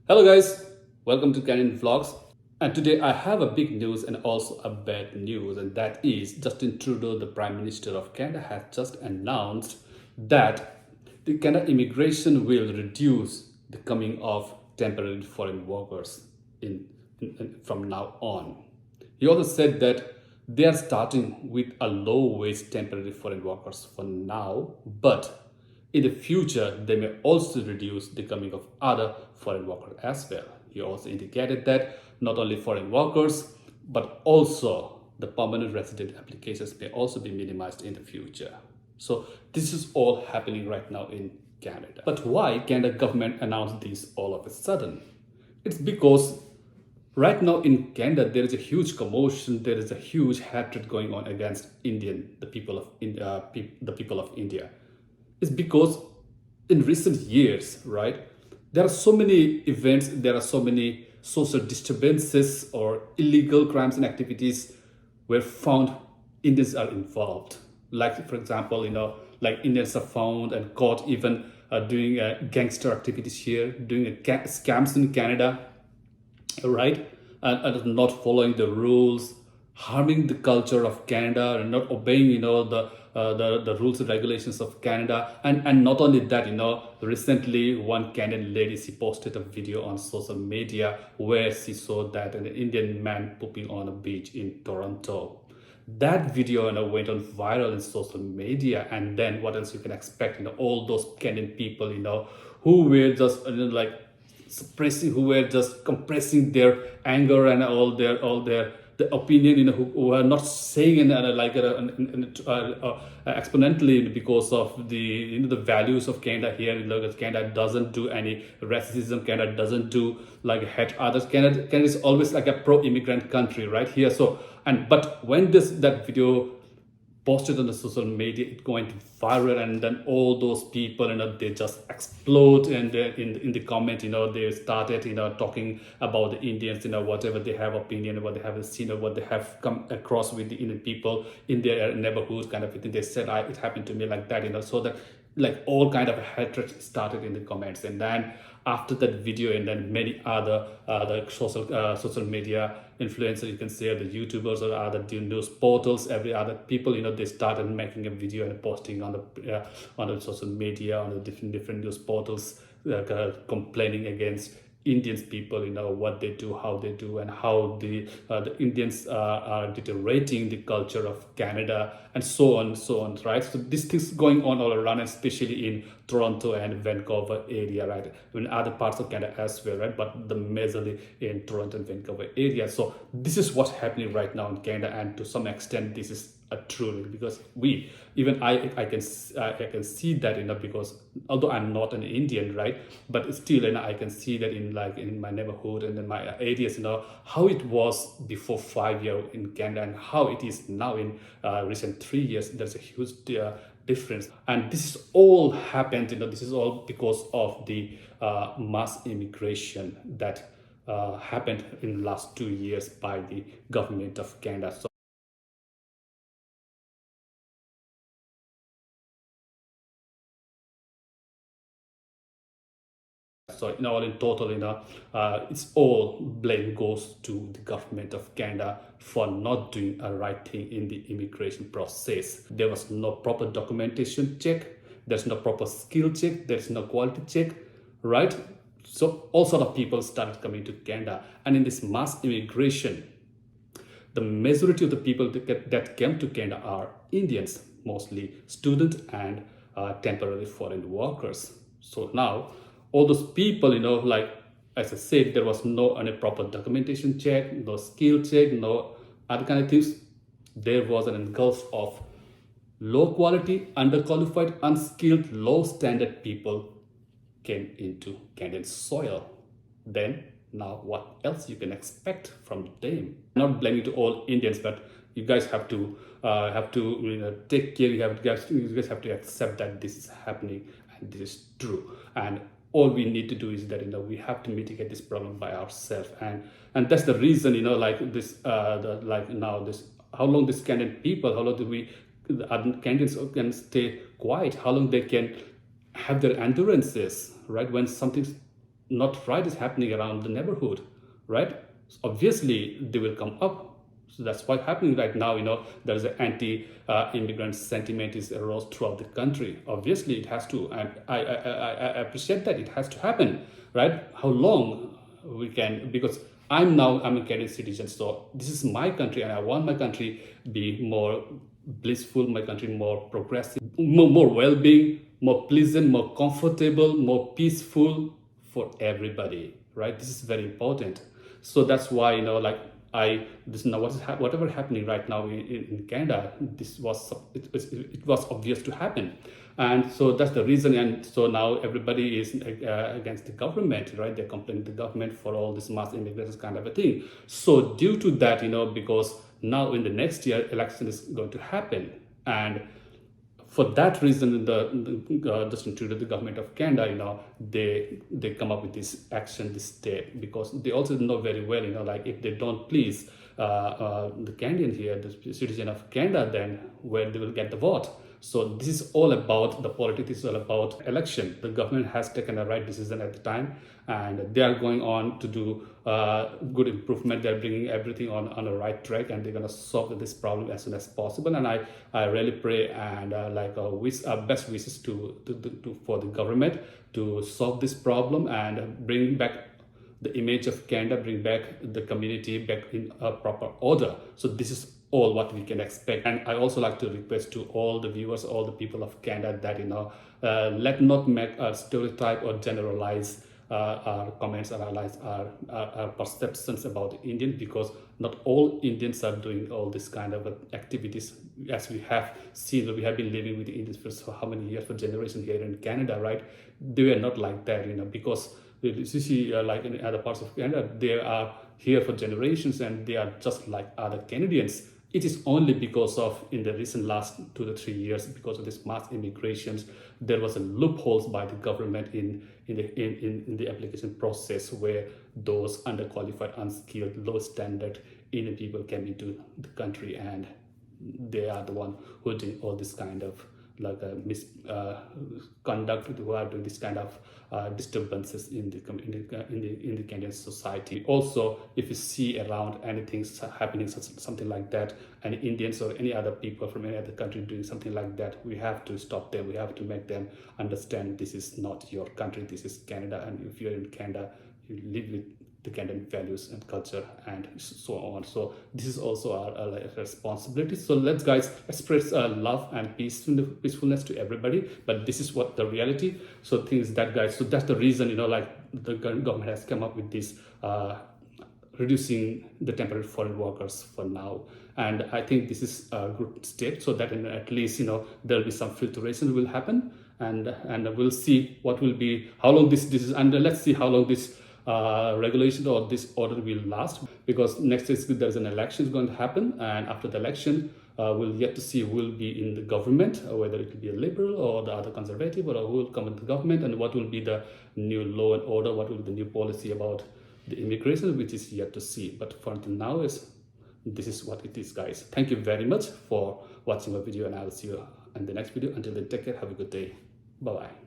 Hello guys, welcome to Canon Vlogs. And today I have a big news and also a bad news, and that is Justin Trudou, the Prime Minister of Canada, has just announced that the Canada immigration will reduce the coming of temporary foreign workers from now on. He also said that they are starting with a low-wage temporary foreign workers for now, but in the future, they may also reduce the coming of other foreign workers as well. He also indicated that not only foreign workers, but also the permanent resident applications may also be minimized in the future. So this is all happening right now in Canada. But why Canada government announced this all of a sudden? It's because right now in Canada, there is a huge commotion, there is a huge hatred going on against the people of India. Is because in recent years, right, there are so many events, there are so many social disturbances or illegal crimes and activities where found Indians are involved. Like, for example, like Indians are found and caught even doing gangster activities here, doing scams in Canada, right? And not following the rules, harming the culture of Canada, and not obeying, the rules and regulations of Canada. And not only that, recently one Canadian lady, she posted a video on social media where she saw that an Indian man pooping on a beach in Toronto. That video went on viral in social media, and then what else you can expect? All those Canadian people, who were just like suppressing, who were just compressing their anger and all their the opinion, who are not saying exponentially because of the the values of Canada here. Canada doesn't do any racism. Canada doesn't do like hate others. Canada is always like a pro-immigrant country, right here. So but when that video posted on the social media, it going viral, and then all those people, they just explode, and in the comment, they started, talking about the Indians, whatever they have opinion, what they have seen, or what they have come across with the Indian people in their neighborhood, kind of thing. They said, it happened to me like that, so that like all kind of hatred started in the comments. And then after that video, and then many other the social media influencers, you can say, the YouTubers or other news portals, every other people, they started making a video and posting on the social media, on the different news portals, complaining against Indians people, what they do, how they do, and how the Indians are deteriorating the culture of Canada, and so on, right? So these things going on all around, especially in Toronto and Vancouver area, right? In other parts of Canada as well, right? But the majorly in Toronto and Vancouver area. So this is what's happening right now in Canada, and to some extent, this is a true, because I can see that, because although I'm not an Indian, right, but still, I can see that in my neighborhood and in my areas, how it was before 5 years in Canada and how it is now in recent 3 years. There's a huge difference, and this is all happened. This is all because of the mass immigration that happened in the last 2 years by the government of Canada. So all in total, it's all blame goes to the government of Canada for not doing a right thing in the immigration process. There was no proper documentation check. There's no proper skill check. There's no quality check, right? So all sort of people started coming to Canada, and in this mass immigration, the majority of the people that came to Canada are Indians, mostly students and temporary foreign workers. So now all those people, like as I said, there was no any proper documentation check, no skill check, no other kind of things. There was an engulf of low quality, underqualified, unskilled, low standard people came into Canadian soil. Then now what else you can expect from them? Not blaming to all Indians, but you guys have to take care. You guys have to accept that this is happening and this is true. And all we need to do is that we have to mitigate this problem by ourselves, and that's the reason, like this how long this Canadian people, how long do we the Canadians can stay quiet, how long they can have their endurances, right? When something not right is happening around the neighborhood, right? So obviously, they will come up. So that's what's happening right now. There's an anti-immigrant sentiment is arose throughout the country. Obviously, it has to, and I appreciate that it has to happen, right? How long we can, because I'm a Canadian citizen, so this is my country, and I want my country be more blissful, my country more progressive, more well-being, more pleasant, more comfortable, more peaceful for everybody, right? This is very important. So that's why, I this now whatever happening right now in Canada, it was obvious to happen, and so that's the reason. And so now everybody is against the government, right? They're complaining the government for all this mass immigration kind of a thing. So due to that, because now in the next year election is going to happen, and for that reason, the Justin Trudou, the government of Canada, they come up with this action, this step, because they also know very well, like if they don't please the Canadian here, the citizen of Canada, then where they will get the vote. So this is all about the politics. This is all about election. The government has taken a right decision at the time, and they are going on to do good improvement. They're bringing everything on a right track, and they're going to solve this problem as soon as possible. And I really pray and wish best wishes for the government to solve this problem and bring back the image of Canada, bring back the community back in a proper order. So this is all what we can expect. And I also like to request to all the viewers, all the people of Canada, that let not make a stereotype or generalize our comments or our perceptions about Indians, because not all Indians are doing all this kind of activities. As we have seen, we have been living with the Indians for how many years, for generations here in Canada, right? They were not like that, because you see, like in other parts of Canada, they are here for generations and they are just like other Canadians. It is only because of, in the recent last 2 to 3 years, because of this mass immigrations, there was a loopholes by the government in the application process, where those underqualified, unskilled, low standard Indian people came into the country, and they are the one who are doing all this kind of misconduct, who are doing this kind of disturbances in the Canadian society. Also, if you see around anything happening, something like that, and Indians or any other people from any other country doing something like that, we have to stop them. We have to make them understand this is not your country, this is Canada, and if you're in Canada, you live with the Canadian values and culture and so on. So this is also our responsibility. So let's guys express love and peacefulness to everybody, but this is what the reality. So things that guys, so that's the reason, the government has come up with this reducing the temporary foreign workers for now. And I think this is a good step, so that at least there'll be some filtration will happen, and we'll see what will be, how long this is, and let's see how long this regulation or this order will last, because next is there's an election is going to happen, and after the election we'll yet to see who will be in the government, whether it will be a liberal or the other conservative, or who will come into the government, and what will be the new law and order, what will be the new policy about the immigration, which is yet to see. But for until now, this is what it is, guys. Thank you very much for watching my video, and I will see you in the next video. Until then, take care, have a good day, bye bye.